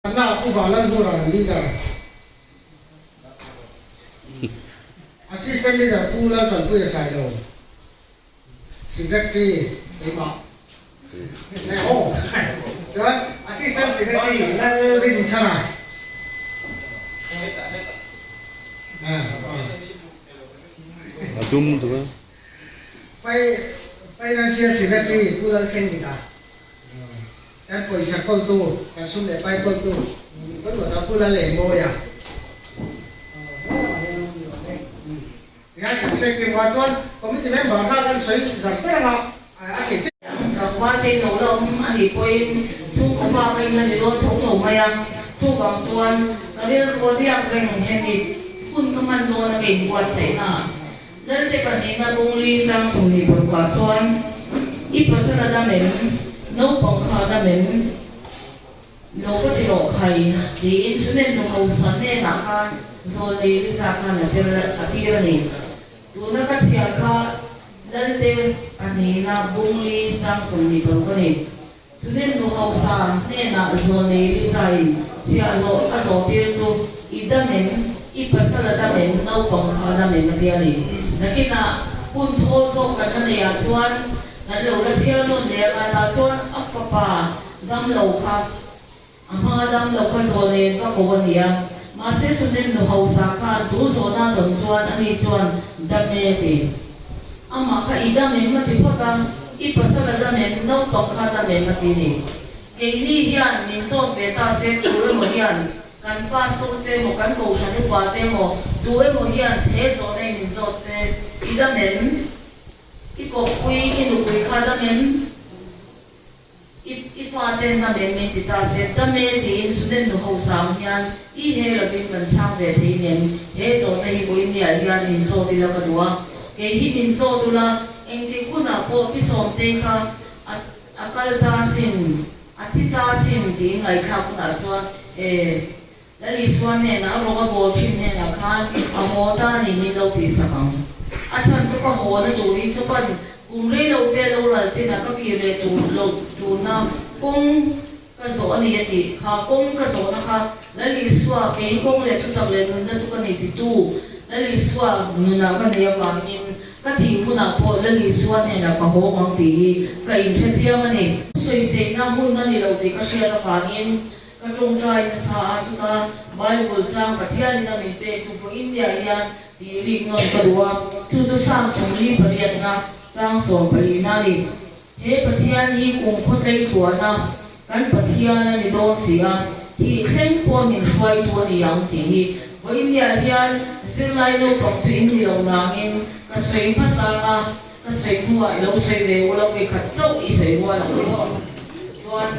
那不搞认不了你的 assistant leader 不了转不也sai đâu secretary đi mà này ô rồi assistant secretary là đi sao nào Zoom tu kan? financial secretary pun dah kena kita. Dan poisa kau tu, kasut lepai kau tu, kau tu tak pun dah lemo ya. Yang saya kira wajan, komite member kan saya saya nak, akhir. Qua tên nấu đông anh thì quên thu có ba kênh là để đôi thống nấu mày à thu bằng xuân nó đi có đi ăn kênh hay thì phun công ăn đôi là kênh quạt sẽ là nên thế phần này mà bông ly sang sùng thì bột quạt xuân ít bữa sau là mình nấu bằng khá là mình nấu cái đồ khay thì in số nên nấu sáng nên là cả rồi thì ra cả là thế là cái này tụi nó cắt xẻ cả nên thế anh na bungli sang sung ni bang kani tunen no hausa ne na zone li sai sia lo a zo tir chu idamen I pasala da men no bang kha da men materiali nakina pun tho tho kan ne ya chuan na lo la sia lo ne ma ta chuan a fa pa dam lo kha ama dam lo kha zo ne ka ko wania ma se sunen no hausa kha chu so na dong chuan ani chuan da me te ama ka ida me mati phaka I pasala da me no bang kha da me mati ni ke ni hian min so pe ta se tu le mo hian kan pa so te mo kan ko sa ni pa te mo tu e mo hian he zo ne min zo se ida men I ko pui I nu pui kha da men I fa te na me me ti ta se da me ti su den no ho sam hian I he la bin kan chang ve te nen he zo ne I pui ni a hian min so ti la ka duwa ke hi min so tu la eng ti ku na po pi som te kha akal ta sin atita sin ti ngai kha ku na chuan Lali suan ne na roga bol chin ne na khan amota ni mi lo pi sakam athan to ka ho na duri chu pan kum le lo te lo la te na ka pi le tu lo tu na kung ka zo ani ti kha kung ka zo na kha lali suwa ke kung le tu tak le nun na chu ka ni ti tu lali suwa nu na ka ne wa min ka thi mu na po lali suwa ne na ka ho mang ti ka in the chiang ani soi se na mu na ni lo ti ka sia na ka nin ka trong trai na sa chu ka Bible chang pathian na mi te chu po India ya ti ri ngon ka duwa chu chu sam chung li pariat na chang so pali na ni he pathian hi kung kho tei thua na kan pathian na ni don sia ti khen po min hwai tu ni yang ti hi po India hian sir lai no tong chu in ni lo na ngin ka sei phasa na ka sei huwa lo sei ve lo ke khat chau I sei huwa lo chuan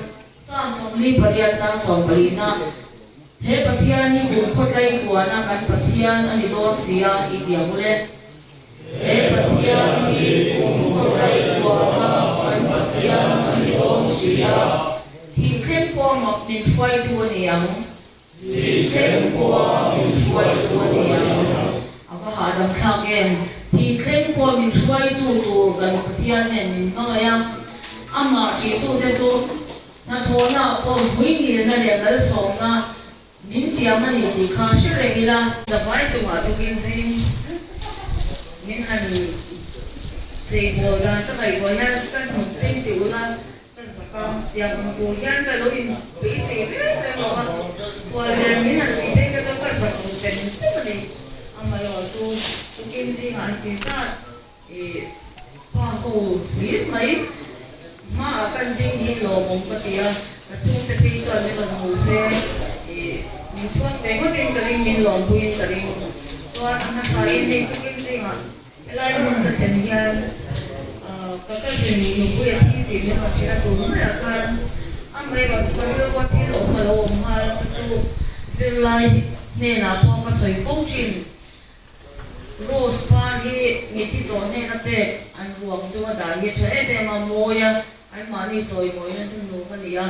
sang som li pariat sang som pali na he pathian ni kung kho tei thua na kan pathian ani don sia I dia mule he pathian ni kung kho tei thua na kan pathian ani don sia thi khen po mak min hwai tu ni yang thi khen po min hwai tu ni yang ava hadam thagen thi khen po min hwai tu kan pathian ne min ma ya ama ki tu te chu na thona po hui ni na le dal som na min tiam ani ti kha she re ila da vai tu ma tu kin sin min an sei bo ga ta kai bo ya kan hon tin ti ula kan sa ka tiam tu yan ka lo in bi se ve ta mo ha wa le min an ti te ka ta ka sa tu ten se ma ni amma yo tu kin sin an ti sa pa ko bi mai ma kan ding hi lo mong pa tia ka chung te pi chuan ni ban mu se min chuan te ko tin ka ring min lom puin ka ring chuan an sa in ni ka kin ding a elai mun ta ten hian ka ka tin ni nu pu ya ti ti ni ma sia tu ma ya kan am mai ba chu ko ko ti lo ma lo ma chu zil lai ne na po ka soi fo chin Rose pa hi ni ti to ne na pe an ruang chu da ye che e de ma mo ya an ma ni choi mo na tu nu ma ni ya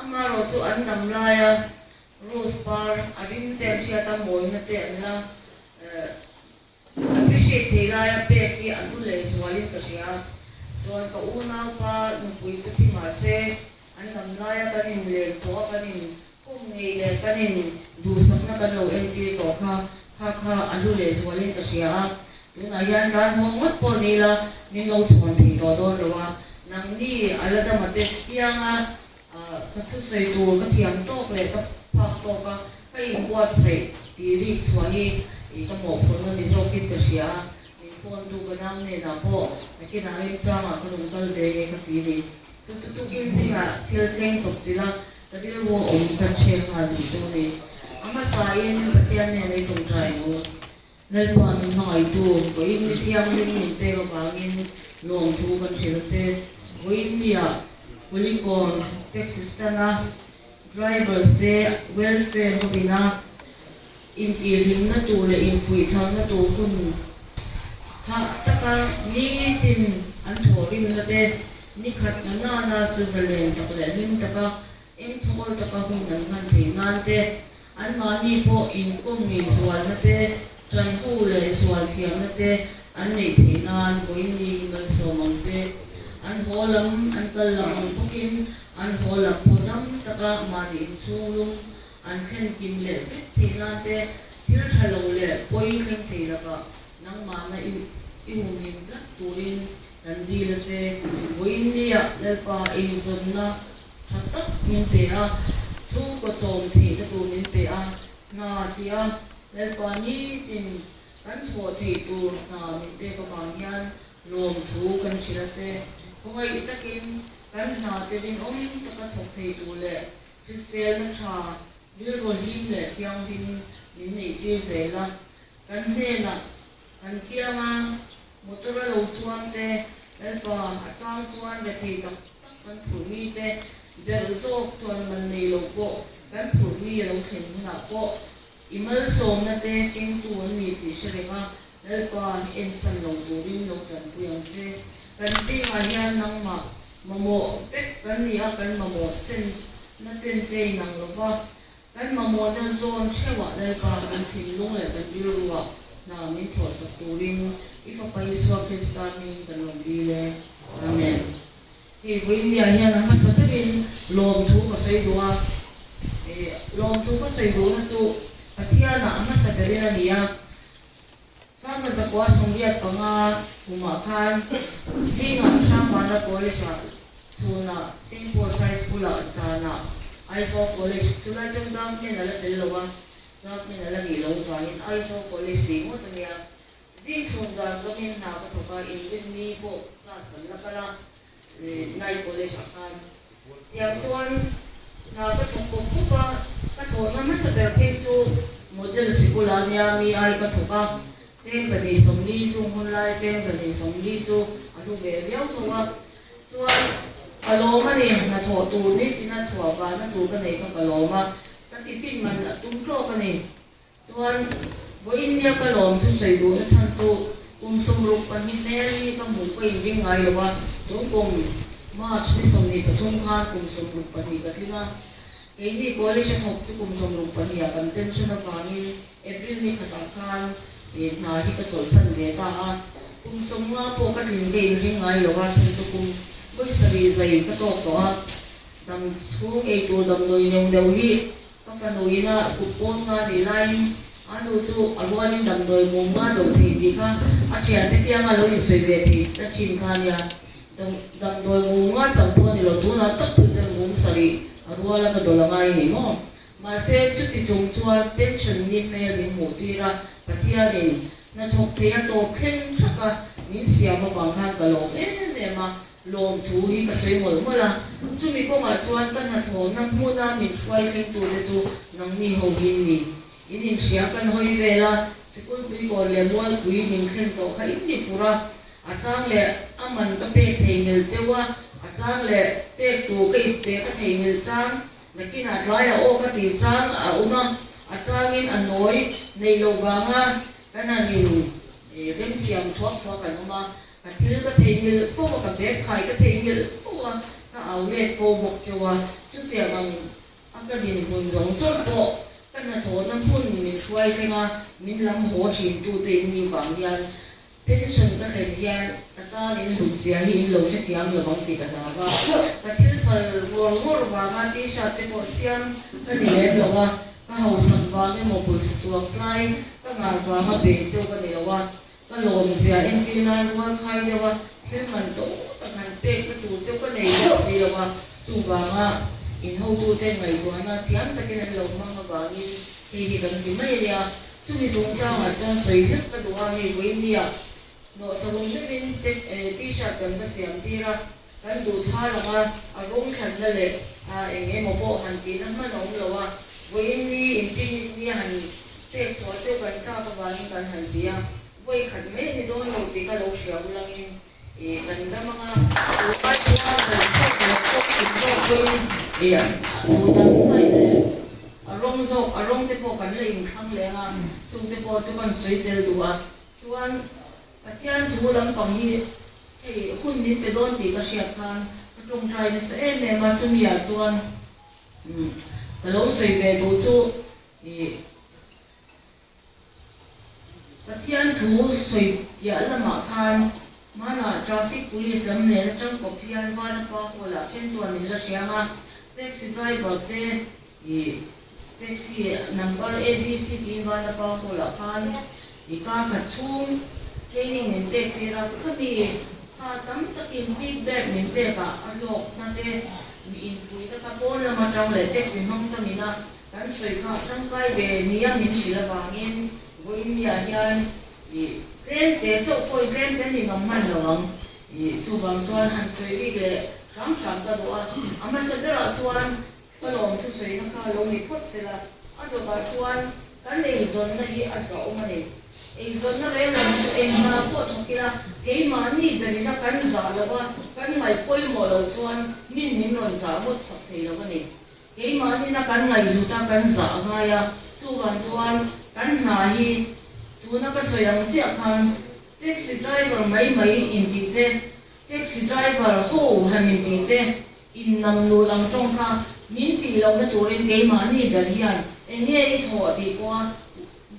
ama ro chu an nam la ya Rose par arin te sia ta mo na te na appreciate te la ya pe ki an tu le chu ali ka sia so ka u na pa nu pui chu ti ma se an nam la ya ka ni le to ka ni kung ngay kanin dusak na kano NT to ka anule suwalin ka siya yun ayan kan huwag po nila nilaw suwanti to doon rawa nang ni alada mates kaya nga katusay to katiyang to kaya kapak to ka kayo buat say diri suwali ikamo po na ni Zokit ka siya ni phone to ganang ni na po nakinarin sa mga kanungkal dere katiri tutugin siya tilseng sok sila tapi wo om kan share nga dito ni ama sain patian niya na itong try mo nalwa min mga ito ko ini tiyang rin pero bangin long tu kan sila se ko India bulikon Texas na drivers de welfare ko bina intilim na to le infui thang na to kun ha taka ni tin an thorin na de ni khat na chu zalen ta le nim taka em thol ta ka hung nan han the nan te an ma ni po in kum ni sual na te tran hu le sual thiam na te an nei the nan ko in ni ngal so mang che an holam an kal lam pukin an holam podam ta ka ma ni sulung an khen kim le the nan te thil thalo le poi khen the la ka nang ma na in imumin la turin dan di la che ko in ni ya le pa in zon na thật nhiên tế à su có trộm thì cái tù nhiên tế à na thì à lấy qua nhí tình cán thổ thì tù na nhiên tế có bằng nhiên lồm thú cán chỉ là thế không ai ít kim cán na tế đến ông tất cả thuộc thì tù lệ thì xe nó trà đưa rồi him lệ theo tin những này kia dễ là cán thế là cán kia mà một cái lầu chuan tế lấy qua trang chuan về thì tập cán thủ mi tế Dari sok tuan mani lopo kan purni lo khin na po imal som na te king tuan ni ti shringa dal pa ensan lo burin lo kan puyang che kan ti ma hian nang ma mamo pek kan ni a kan mamo chen na chen che nang lo ba kan mamo na zon chewa dal pa kan thin lung le kan biruwa na min tho sa turin ifa pa Yesua Krista min kan lo bile amen thì với nhà nhà nó mất sắp đến lồng thú có xây đua lồng thú có xây đua nó chú và thia nó mất sắp đến là gì à sáng ngày sáng qua xong việc bằng cùng khan xin ngắm sang ban là college à chú na Singapore High School à sa na ISO college chú na trong đam cái là đến lâu à đam cái là nghỉ lâu rồi nên ISO college đi một tuần ya riêng xuống ra cho nên nào có thuộc cái English ni bộ class là cái là ngay college akan yang chuan na ka thongko pupa ka thona ma sa ber phe chu model sikula nia mi ai ka thoka cheng sa ni somni chu hun lai cheng sa ni somni chu anu be riau thowa chuan kaloma ni na tho tu ni tina chua ba na tu ka nei ka kaloma ka ti fin man la tum tro ka ni chuan boin nia kalom thu sei du na chan chu sum ruk pan ni neli ka mu ko in ngai lo tung cùng March ni som ni pathum khan sum ruk pani ka thina ei ni college thok chu sum ruk pani ya kan tension na pani April ni khata khan e na hi ka chol san ve ta a sum nga po ka thin ge ring ngai lo wa san chu boi sari zai ka to a dam chu ei tu dam noi nyong deu hi ka noi na kupon nga ni line anu chu alwanin dam noi mo ma do thi di kha a thia te pia ma lo in soi ve thi ta chin khan ya dam doi mo ma chang po ni lo tu na tak pu jan mum sari arwala ka dola mai ni mo ma se chu ti chung chua pension ni me ni mo ti ra pathia ni na thok the ya to khen thaka min sia ma bang khan ka lo ne ma lom thu hi ka sei mo mo la chu mi ko ma chuan kan ha tho na mu na mi chwai khen tu le chu nang ni ho hin ni ini siya kan hoi vela sikul pui ko le mual pui min khen to kha inni pura achang le aman ka pe theimel chewa achang le pe tu ka ipe ka theimel chang nakina tlaya o ka ti chang a uma achangin anoi nei lo wanga kana nin rem siam thok thok kan uma ka thil ka theimel fo ka be khai ka theimel fo ka au le fo bok chewa chu te mang akarin bun dong so po kan na to na phun min chhuai thenga min lam ho thin tu te ni wang yan pension ka khen hian ta in lu sia hi in lo se tiang lo bang ti ka da wa ka thil phal ngor wa ma ti sha te po siam ka ni le lo wa ka ho sam wa ke mo pu se chuak lai ka nga wa ma pe chu ka ni lo wa ka lom sia in ti na wa khai le wa thil man to ta kan pe ka tu chu ka nei lo si lo wa chu wa ma in ho tu te ngai wa na tiang ta ke lo ma ma ba ni hi kan ti mai ya tu ni chung cha ma cha soi hit ka duwa hi wei ni ya no sa lung ni bin te t-shirt kan ka siam ti ra kan du tha la ma a rong khan la le a enge mo bo han ti na ma no lo wa wei ni in ti ni han te chwa chu kan cha ka ba ni kan han ti ya wei khat me ni do no ti ka lo sia u lang in kan da mga u pa chu wa kan ko ki ko wei ya u dan sai le arong te po kan le in khang le nga chung te po chu kan soi tel duwa chuan pathian thu lam pang hi hun ni pe don ti ka sia khan tong trai ni se le ma chu mi ya chuan ka lo soi ve bu chu pathian thu soi ya lama khan mana traffic police lam ne tang ko phian wa na pa ko la chen chuan ni la sia nga taxi driver te taxi number ABC tin wa na pa ko la khan ika ka chung training min te tira khami ha tam takin feedback min te ka alok na te mi in pui ta ka pon la ma chang le taxi hong ta mina kan soi kha sang kai be niya min sila wangin goin ya yan ren te chok poi ren te ni ngam man lawang tu bang chuan han soi ri le ram ram ta do ama sa dera chuan ka lom thu soi na ka lo ni phot sela ado ba chuan kan nei zon na hi asa o ma nei ei zon na le lam su ei ma po thokira ei ma ni dani na kan za lo wa kan mai poi mo lo chuan min ron za mot sak thei lo ni ei ma ni na kan ngai lu ta kan za nga ya tu ban chuan kan na hi tu na ka soyang chi akhan taxi driver mai in ti te taxi driver ho han in ti te in nam nu lang tong kha min ti lo na turin ke ma ni dar hian enge I tho ti kwa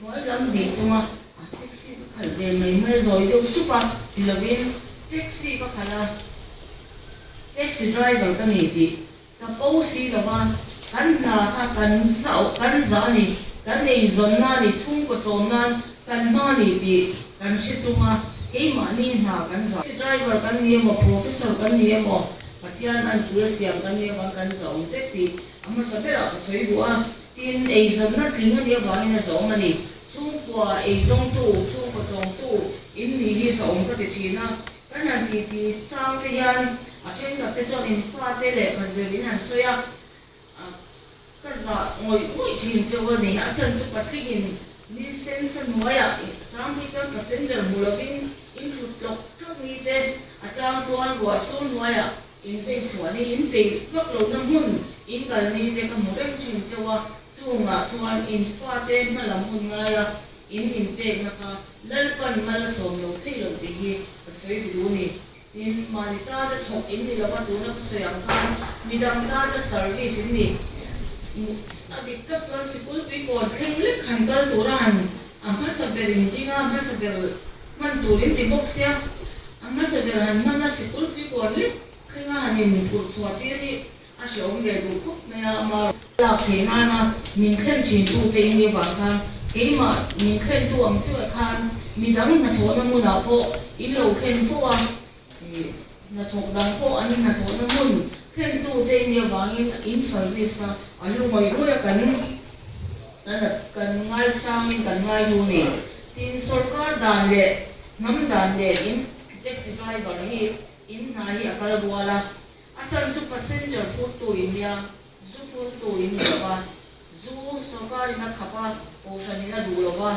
moi lam di chuma taxi ka khal ve mai mai zoi do supa lovin taxi ka khala taxi driver ka ni ti cha po si lo ma kan na ka kan sao kan za ni kan nei zon na ni chung ko chom na kan ma ni ti kan shi chuma ke ma ni na kan za taxi driver kan ni mo professor kan ni mo pathian an tu siam kan ni ma kan zo te ti ama sabera ka soi bua tin ei zon na kling ni ba ni na zo ma ni chung kwa ei zong tu chung ko zong tu in ni hi zo ka ti thi na kan han ti chang te yan a chen ka te chon in fa te le ka zeli han soya ka za ngoi thin chawa ni a chen chu pathin ni sen san moya chang bi chang passenger mulovin in thu tok thak ni te a chang chuan wa sun moya in te chuani in te vak lo na mun in kal ni te ka mu rem thin chawa chunga chuan in fa te malam hun nga ya in te na ka lalpan mal som lo thei lo ti hi soi du ni in manita da thok in ni lo ba tu na soyang khan midang ta da service in ni adik tak chuan sikul pi kon thleng lek khan kal turan amma saberin dinga amma saber man turin ti box ya amma saber han man na sikul pi kon lek khinga hanin pur chuati ri a shom ge du khup me ama la the na na min khen chin tu te ni ba khan ke ma min khen tu am chu khan mi dang na tho na mu na po in lo khen po a na thok dang po an na tho na mun khen tu te ni wangin in service na alu mai ro ya kan ngai sang in kan ngai lu ni tin sarkar dan le nam dan le in taxi driver hi in nai akal buala achal chu passenger put to india zu put to india ba zu sarkar na khapa ocean na du lo ba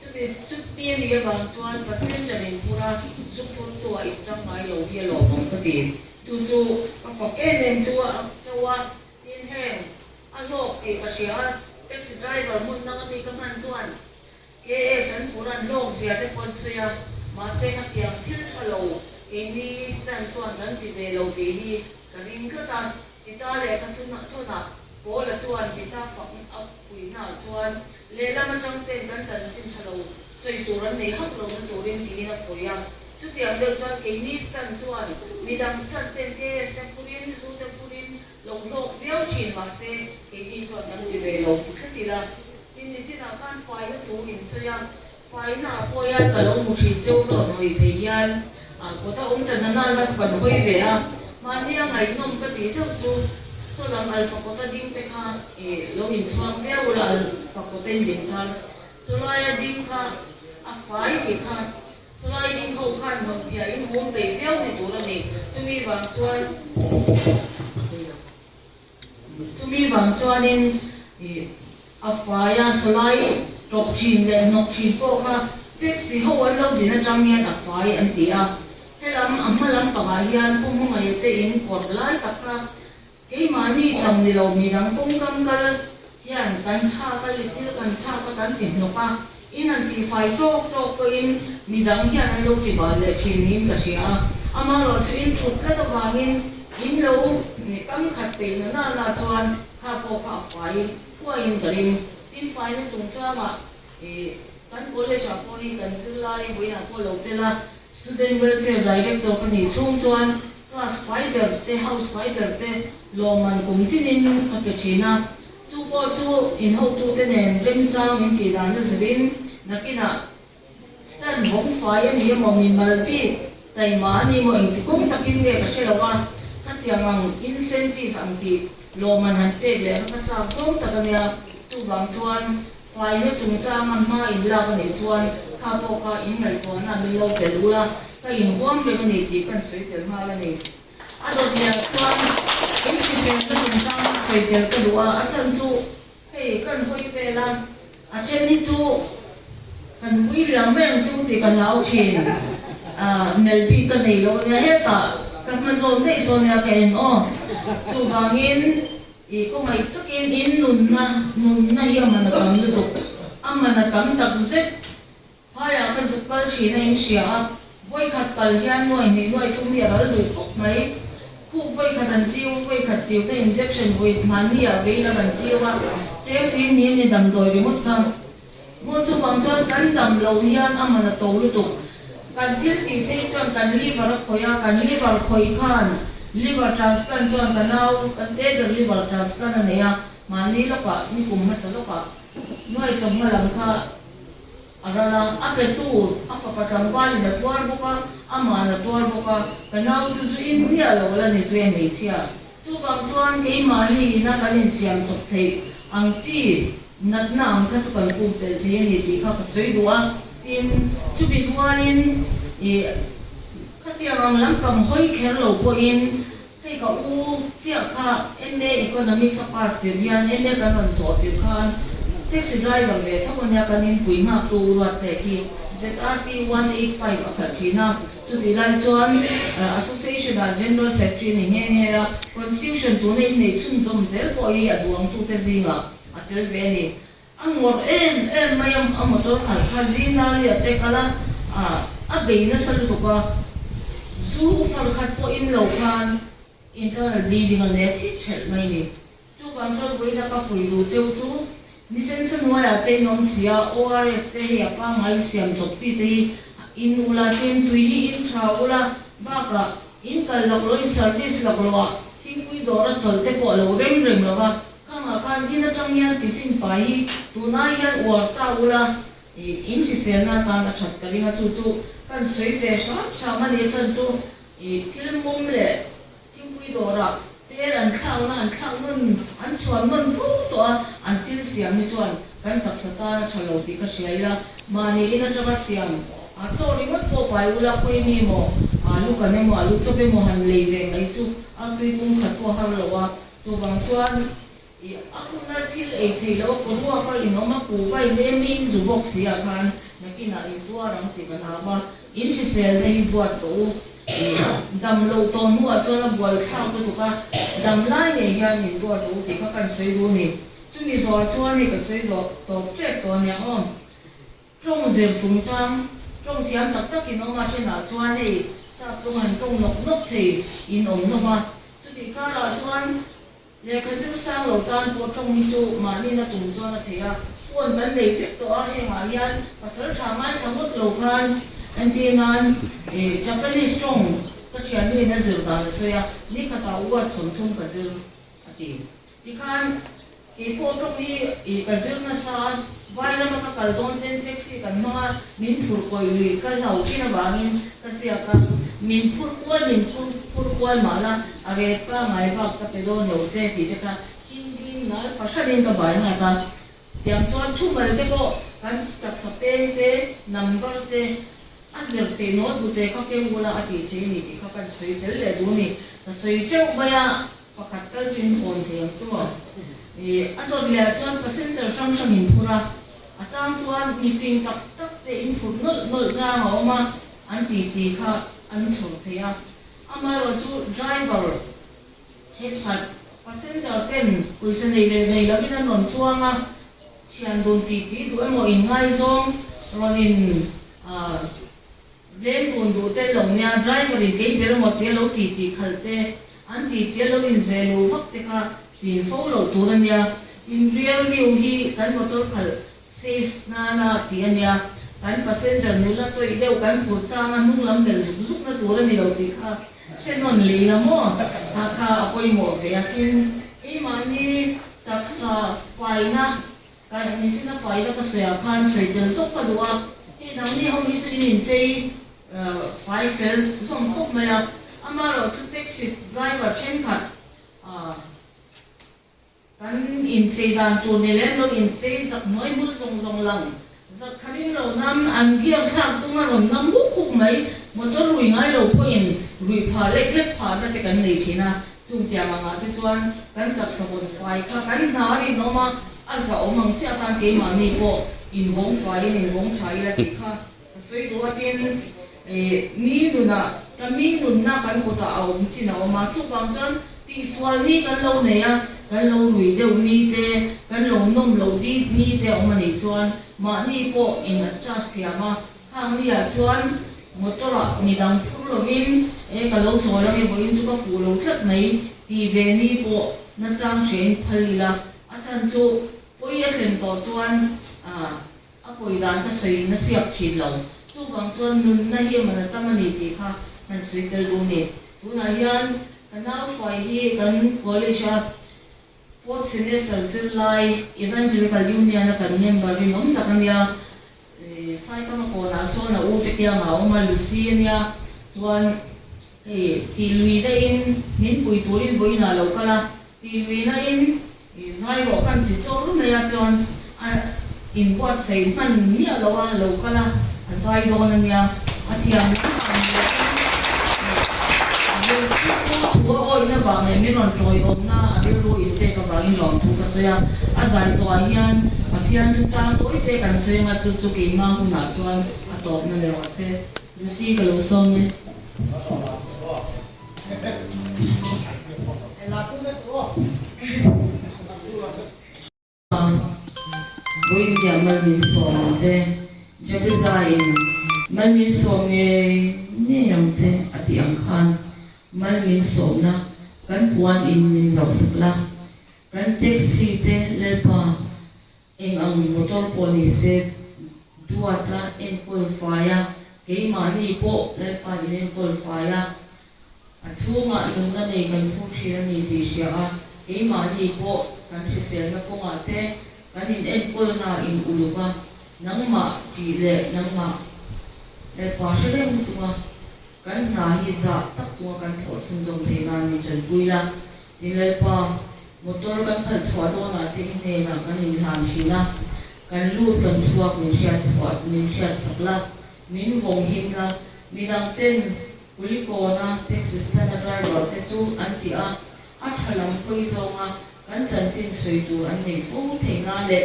chu pi ni ga bang chuan passenger in pura zu put to ai tang ngai lo hi lo bang ka ti chu ka fa ke nen chu chawa tin heng alok ke ka sia taxi driver mun na ni ka man chuan ke san puran lok sia te pon suya ma se ka tiang thil thalo ini san chuan nan ti de lo ti hi ka ring ka ta ti ta le ka tu na ko la chuan ti ta fa up pui na chuan le la man tang ten kan san sin thalo 所以做人你黑路嘅做人啲那培養，就點樣做幾年間做，咪當時間嘅時間做龍落標錢或者幾年做人哋嚟龍出啲啦，因為先頭間快嘅做人這樣，快那快呀，個龍目前做到內地呀，覺得我們真係難得份會嘅啊，萬一係弄個地都做。所以人係發覺得點的卡，老年創咩會來發覺得點卡，所以點卡，快啲卡，所以點好看冇嘢，因冇地標你做得你，仲要話做，仲要話做呢，快呀，所以讀錢嘅讀錢課卡，即時好揾到錢一張嘢快อัน啲啊，喺諗啱啱諗白嘢，風風係得應過來得卡。幾萬呢層樓未能公金㗎啦，有人緊差㗎，你知道緊差嗰緊電腦啊，因人哋快捉個因未能有人攞住話嚟前年嘅時啊，阿媽攞住因出嗰度話因老你剛開地那轉卡波卡快，快因個因快呢仲加嘛緊過嚟上過因緊之啦，會啊過路的啦 ，student welfare director 佢哋衝轉。spider 的 house spider 的羅文共天年發嘅錢啊，做過做，然後做嘅呢，跟上面其他嘅時邊，那邊啊，但好快啊，你有冇明白啲？但係嘛，你冇人工特別嘅嘅時候啊，佢哋講 incentive 上邊，羅文係啲嘅，佢差唔多特別嘅，做bằng chuan，快咗仲差慢慢in啦嘅嚟chuan，卡波卡 in 嚟chuan啊，你老嘅路啦。因光俾佢哋啲跟水條下啦你，到啲光，咁其實都唔生水條嘅路啊，趁做，跟開啡啦，真係做，跟會兩咩做啲跟老錢，未必跟你攞嘅一個，咁咪做呢做呢嘅哦，做bằng in，個咪都見 in 論那樣咪咁樣做，咪咁特色，係啊，跟住嗰錢呢少。會卡特yan nuôi thì nuôi chung địa đó đủ mấy khu với卡thần chiêu với卡chiêu cái injection với man địa với là thần chiêu á chế xin nhiên thì đầm đồi với một thằng một số bằng cho cắn đầm lâu yan mà là tổ lưu tục cắn thiết thì thế cho cắn liver khối cắn liver khối khan liver transplant cho cắn nào cắn tê được liver transplant này mà ní lúc à ní cùng hết lúc à nuôi sống mà làm kha Arala apa tu apa pertanggal ina tuar buka ama na tuar buka kanau tu su India lo wala ni su yang Asia tu bang tuan ke mani na kanin siam chok thei ang chi nat na ang ka chukan pu te the ni ti kha soi dua tin chu bi duain khatia ang lam kam hoi kher lo ko in hei ka u tia kha enne economic sapas te yan enne kan on so ti khan taxi driver về thắp con nhà cần quý ngạc tu luật để khi ZRT 185 ở cả China chú thì lại chọn association là general secretary này nghe là constitution tu nên này chun zum zel ko yi aduang tu te zinga atel ve ni ang mor em mayam amotor khal zina li ate kala be na sal tu ka zu fal khat po in lo khan internal bleeding on net chel mai ni chu bang chol boi na ka pui du cheu chu Nisen semua ya tenon sia ORS teh ya pa ngai siam chokti teh in ula ten tui in traula baka in kal lok lo in service lok lo tin kui dora cholte ko lo rem lo ba kang kan din atang yan titin pai tunai yan war ta ula in si sena ta na chat kali nga chu chu kan soi te sa ma ni san chu til mom le tin kui dora an khang na an khang nun an chuan nun pu to an til siam ni chuan kan tak sata na thalo ti ka sia ila mani ina tama siam cho ri ngot po pai ula koi mi mo alu ka ne mo alu to be mo han le ve ngai chu a tui kum khat ko har lo wa to bang chuan aku na til e thi lo ko wa ka ino ma ku vai ne min zu bok sia khan na ki na i tua rang ti ka na ma in fi sel nei buat to dam lo to nu a cho na buai khang ko ka dam lai ne ya ni buat to ti ka kan sei du ni chu ni so chuan ni ka sei do to tre to nya on trong zer tung chang trong thiam tak tak in oma chena chuan sa tung an tung nok nok the in om no ma chu ti ka ra chuan le ka zil sang lo tan po tong hi chu ma ni na tu zo na thea pon kan nei pek to a he ma yan pasal thaman thamut lo khan anti nan Japanese strong ka thian ni na zil ta so ya ni ka ta wa chom thum ka zil ati ti khan ke po tong hi ka zil na sa vai na ka kal don ten taxi kan ma min phur koi li ka zau ki na bangin ka sia ka min phur kwal ma la ave pa mai ba ka pe do no che ti te ka king na pa sha din ka bai na ka tiam chuan thu mal te ko kan tak sa pen te number te an der te no bu te ka ke wala ati te ni ti ka kan sui tel le du ni ta sui cheu ba ya pakat kal chin on te tu a to le chuan passenger sam sam in phura a chang chuan meeting tak tak te in phur nol za ma ma an ti kha an chho the ya ama ro chu driver he khat passenger ten puisa nei la bin an non chuanga thian don ti du emo in ngai zong ronin ren don du te long nya driver in ke der mo te lo ti khalte an ti te lo in zelu vak te kha chin fo lo turan ya in real view hi kan motor khal safe na ti ania kan passenger nula to ideu kan purta na nung lam del zuk na turan ni lo ti kha senon le la mo kha apoi mo ve akin e mani taksa paina kan ni sina paina ka soya khan soi del sok pa duwa e nang ni ho hi chu in chei fai fel som khop ma ya amaro chu taxi driver chen khat kan in chei dan tu ne len lo in chei sak noi mul zong lang zak kharin lo nam an giam khak chunga rom nam bu khuk mai motor rui ngai lo po in rui pha lek pha na te kan nei thina chung tia ma te chuan kan tak sabon fai kha kan na ri no ma a za omang chia kan ke ma ni ko in gong fai in gong chai la ti kha soi do atin mi nu na kan ko ta au chi na ma chu bang chan ti swal ni kan lo ne ya kan lo rui deu ni te kan lo nom lo di ni te o ma ni chuan ma ni ko in a chas tia ma hang ni a chuan motora ni dang phur lo in ka lo chaw lo ni bo in chu ka pu lo thlat mai ti ve ni po na chang chen phali la a chan chu poi a thlem to chuan a poi dan ka sei na siap thin lo chu bang chuan nun na hi ma na tamani ti kha han sui tel du ni tu na hian kanau fai hi kan college fourth semester Sirlai Evangelical Union kan member ri nom takania sai kama ko na so na u te kia ma o ma Luciania chuan ti lui da in min pui turin boi na lo kala ti lui na in sai ro kan ti chom lu na ya chuan in what say man mi lo kala sai do na nia athiam oi na ba mai mi ron troi om na a ru in te ka ba in lom thu ka so ya a zai zo a hian a hian cha toi te kan se nga chu ki ma hu na chuan a top na le wa se lu si ka lo som ni boin dia mal ni som je je bi zai mal ni som ne yang je ati ang khan mal min so na kan puan in min lo sakla kan taxi te le pa eng ang motor po ni se duata en pol faya ke ma ni po le pa ni en pol faya a chunga nung na nei kan pu thira ni ti sia a ke ma ni po kan thi sel na ko nga te kan in en pol na in uluba nang ma ti le nang ma le pa se le mu chunga kan na hi za tak chuwa kan thor chun dong te na ni chan puila tilai pa motor kan khal chwa do na te ne na kan in ham thina kan lu kan chuak min shat swat min shat sakla min wong him la minang ten puli ko na Texas na driver te chu an ti a thalam poi zonga kan chan chin soi tu an nei fo the nga le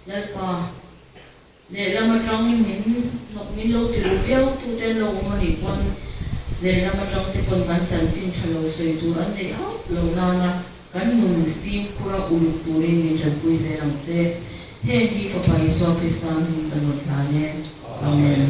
lai pa le lama tang min lo ti lu piao tu ten lo ma ni pon le lama tang te pon kan chan chin chalo soi tu an nei a lo na na kan mun fi pura ulu turin ni chan pui se ram se he hi fa pai so Kristan kan no tane amen